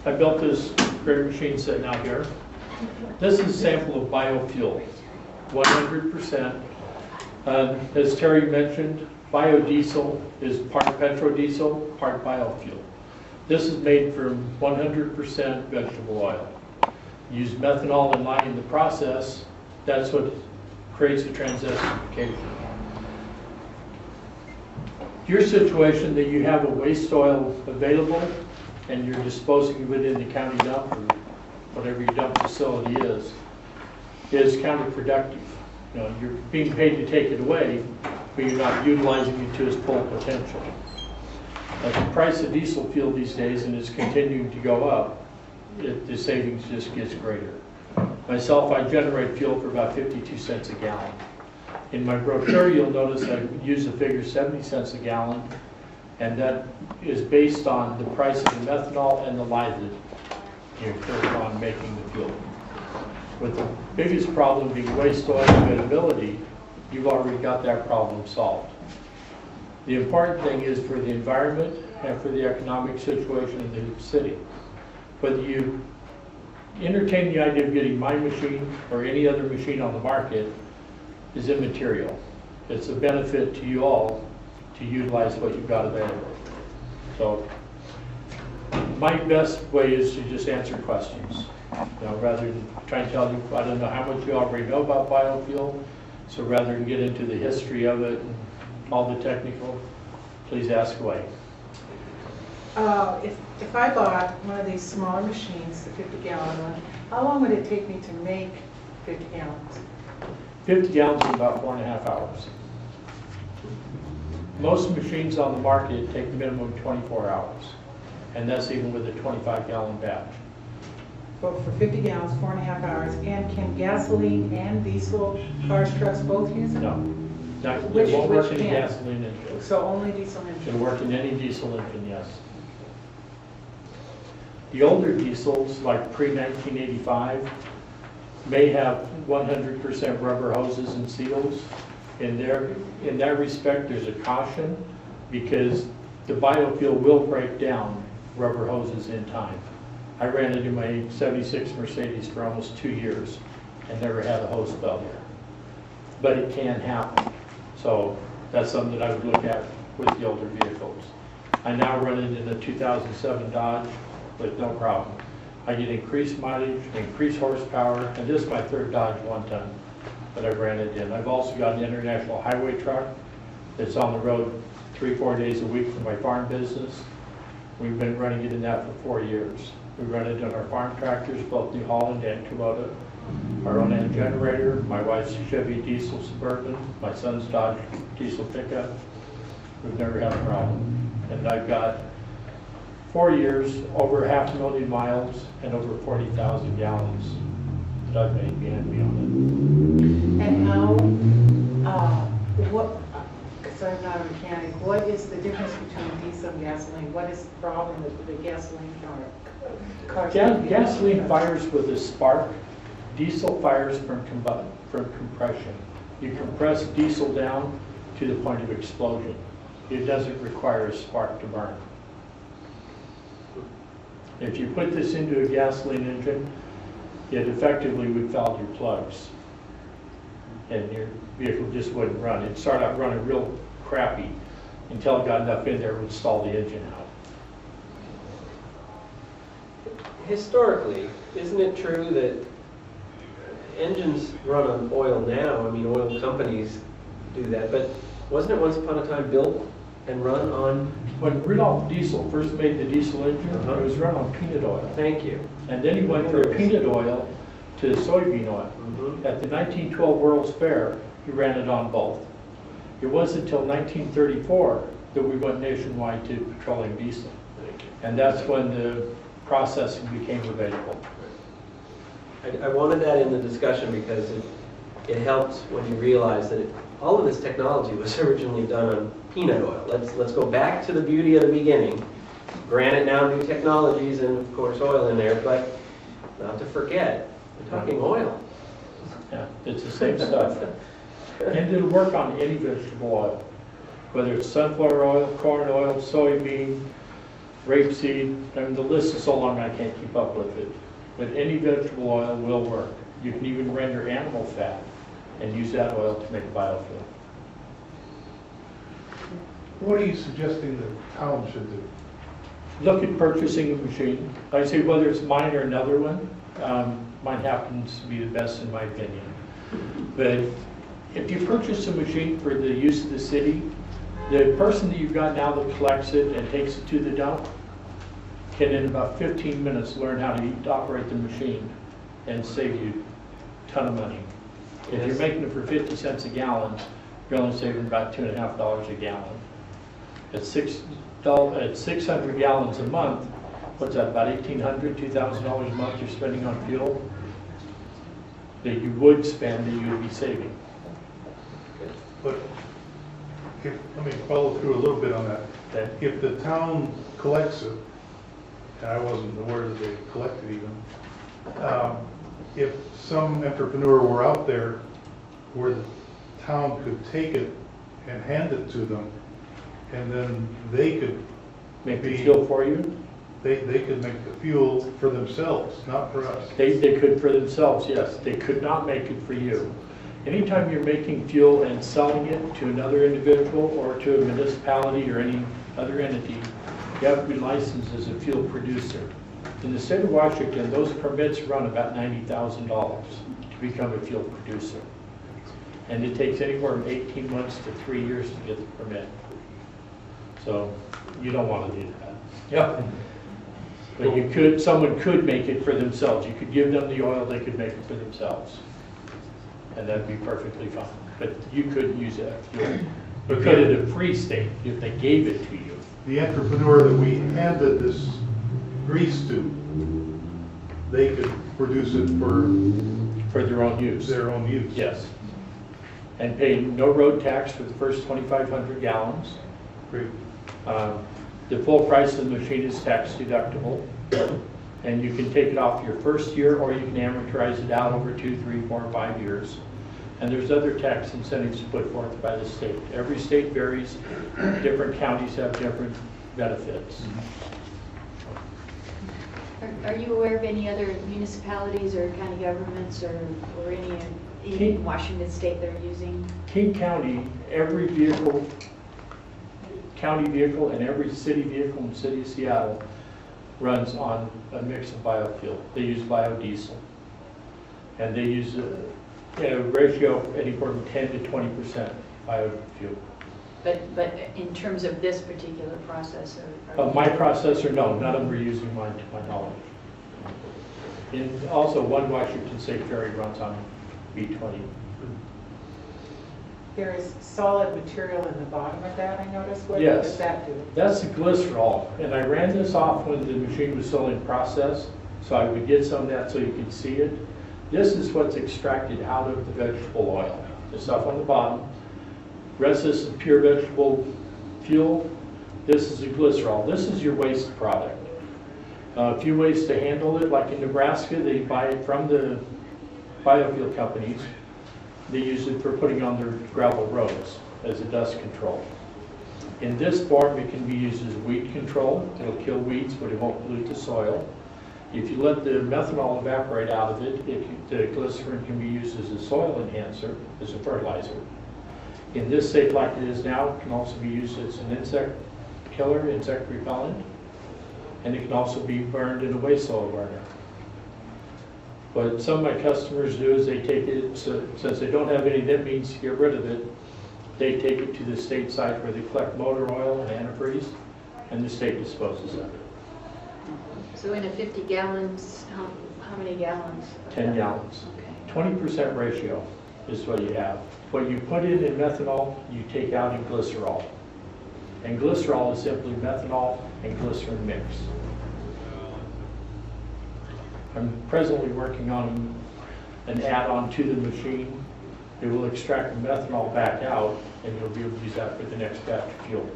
I built this great machine sitting out here. This is a sample of biofuel, 100%. As Terry mentioned, biodiesel is part petrodiesel, part biofuel. This is made from 100% vegetable oil. Use methanol and lye in the process. That's what creates the transesterification. Your situation that you have a waste oil available and you're disposing of it in the county dump or whatever your dump facility is counterproductive. You know, you're being paid to take it away, but you're not utilizing it to its full potential. As the price of diesel fuel these days, and it's continuing to go up, the savings just gets greater. Myself, I generate fuel for about 52 cents a gallon. In my brochure, you'll notice I use the figure 70 cents a gallon, and that is based on the price of the methanol and the lye that you incur on making the fuel. With the biggest problem being waste oil availability, you've already got that problem solved. The important thing is for the environment and for the economic situation in the city. Whether you entertain the idea of getting my machine or any other machine on the market is immaterial. It's a benefit to you all to utilize what you've got available. So my best way is to just answer questions. You know, rather than try and tell you, I don't know how much you already know about biofuel, so rather than get into the history of it and all the technical, please ask away. If I bought one of these smaller machines, the 50-gallon one, how long would it take me to make 50 gallons? 50 gallons in about 4.5 hours. Most machines on the market take minimum 24 hours, and that's even with a 25-gallon batch. But for 50 gallons, 4.5 hours, and can gasoline and diesel cars, trucks both use it? No. It Which won't work in a can? gasoline engine. So only diesel engine? It'll work in any diesel engine, yes. The older diesels, like pre-1985, may have 100% rubber hoses and seals. In that respect, there's a caution because the biofuel will break down rubber hoses in time. I ran it in my '76 Mercedes for almost 2 years and never had a hose failure. But it can happen. So that's something that I would look at with the older vehicles. I now run it in a 2007 Dodge with no problem. I get increased mileage, increased horsepower, and this is my third Dodge 1-ton that I've ran it in. I've also got an international highway truck that's on the road 3-4 days a week for my farm business. We've been running it in that for 4 years. We run it on our farm tractors, both New Holland and Kubota. Our own end generator, my wife's Chevy diesel Suburban, my son's Dodge diesel pickup. We've never had a problem. And I've got 4 years, over 500,000 miles, and over 40,000 gallons that I've made behind me on And how, because I'm not a mechanic, what is the difference between diesel and gasoline? What is the problem with the gasoline car? it. Gasoline fires with a spark. Diesel fires from compression. You compress diesel down to the point of explosion. It doesn't require a spark to burn. If you put this into a gasoline engine, it effectively would foul your plugs, and your vehicle just wouldn't run. It'd start out running real crappy until it got enough in there it would stall the engine out. Historically, isn't it true that engines run on oil now? I mean, oil companies do that, but wasn't it once upon a time built and run on? When Rudolph Diesel first made the diesel engine, it was run on peanut oil. Thank you. And then he went from peanut oil to soybean oil. At the 1912 World's Fair, he ran it on both. It wasn't until 1934 that we went nationwide to petroleum diesel. And that's when the processing became available. I wanted that in the discussion because it helps when you realize that all of this technology was originally done on peanut oil. Let's go back to the beauty of the beginning. Granted, now new technologies and of course oil in there, but not to forget, we're talking oil. Yeah, it's the same stuff. And it'll work on any vegetable oil, whether it's sunflower oil, corn oil, soybean, rapeseed, I mean, the list is so long I can't keep up with it. But any vegetable oil will work. You can even render animal fat and use that oil to make biofuel. What are you suggesting the town should do? Look at purchasing a machine. Like I say, whether it's mine or another one, mine happens to be the best in my opinion. But if you purchase a machine for the use of the city, the person that you've got now that collects it and takes it to the dump can in about 15 minutes learn how to operate the machine and save you a ton of money. If you're making it for 50 cents a gallon, you're only saving about $2.50 a gallon. At $600 gallons a month, what's that, about $1,800, $2,000 a month you're spending on fuel that you would spend that you would be saving. But let me follow through a little bit on that. Okay. If the town collects it, and I wasn't aware that they collected even, if some entrepreneur were out there where the town could take it and hand it to them, and then they could Make the fuel for you? they could make the fuel for themselves, not for us. They could for themselves, yes. They could not make it for you. Anytime you're making fuel and selling it to another individual or to a municipality or any other entity, you have to be licensed as a fuel producer. In the state of Washington, those permits run about $90,000 to become a fuel producer. And it takes anywhere from 18 months to 3 years to get the permit. So you don't want to do that. Yeah. But you could, someone could make it for themselves. You could give them the oil, they could make it for themselves. And that'd be perfectly fine. But you could use that fuel. You could at a free state if they gave it to you. The entrepreneur that we handed this grease to, they could produce it For their own use. their own use. Yes. And pay no road tax for the first 2,500 gallons. Great. The full price of the machine is tax deductible. And you can take it off your first year or you can amortize it out over 2, 3, 4, 5 years. And there's other tax incentives put forth by the state. Every state varies. Different counties have different benefits. Are you aware of any other municipalities or county governments or any in Washington State that are using? King County, every vehicle, county vehicle and every city vehicle in the city of Seattle runs on a mix of biofuel. They use biodiesel. And they use a ratio anywhere from 10 to 20% biofuel. But in terms of this particular process? My processor, no, none of them are using mine to my knowledge. And also, one Washington State ferry runs on B20. There is solid material in the bottom of that, I noticed. What Yes. does that do? That's the glycerol, and I ran this off when the machine was still in process, so I would get some of that so you could see it. This is what's extracted out of the vegetable oil. The stuff on the bottom. The rest of this is pure vegetable fuel. This is the glycerol. This is your waste product. A few ways to handle it, like in Nebraska, they buy it from the biofuel companies. They use it for putting on their gravel roads as a dust control. In this form, it can be used as weed control. It'll kill weeds, but it won't pollute the soil. If you let the methanol evaporate out of it, the glycerin can be used as a soil enhancer, as a fertilizer. In this state like it is now, it can also be used as an insect killer, insect repellent, and it can also be burned in a waste soil burner. What some of my customers do is they take it, since they don't have any net means to get rid of it, they take it to the state site where they collect motor oil and antifreeze, and the state disposes of it. So in a 50 gallons, how many gallons? 10 gallons. Okay. 20% ratio is what you have. What you put in methanol, you take out in glycerol. And glycerol is simply methanol and glycerin mix. I'm presently working on an add-on to the machine. It will extract the methanol back out, and you'll be able to use that for the next batch of fuel.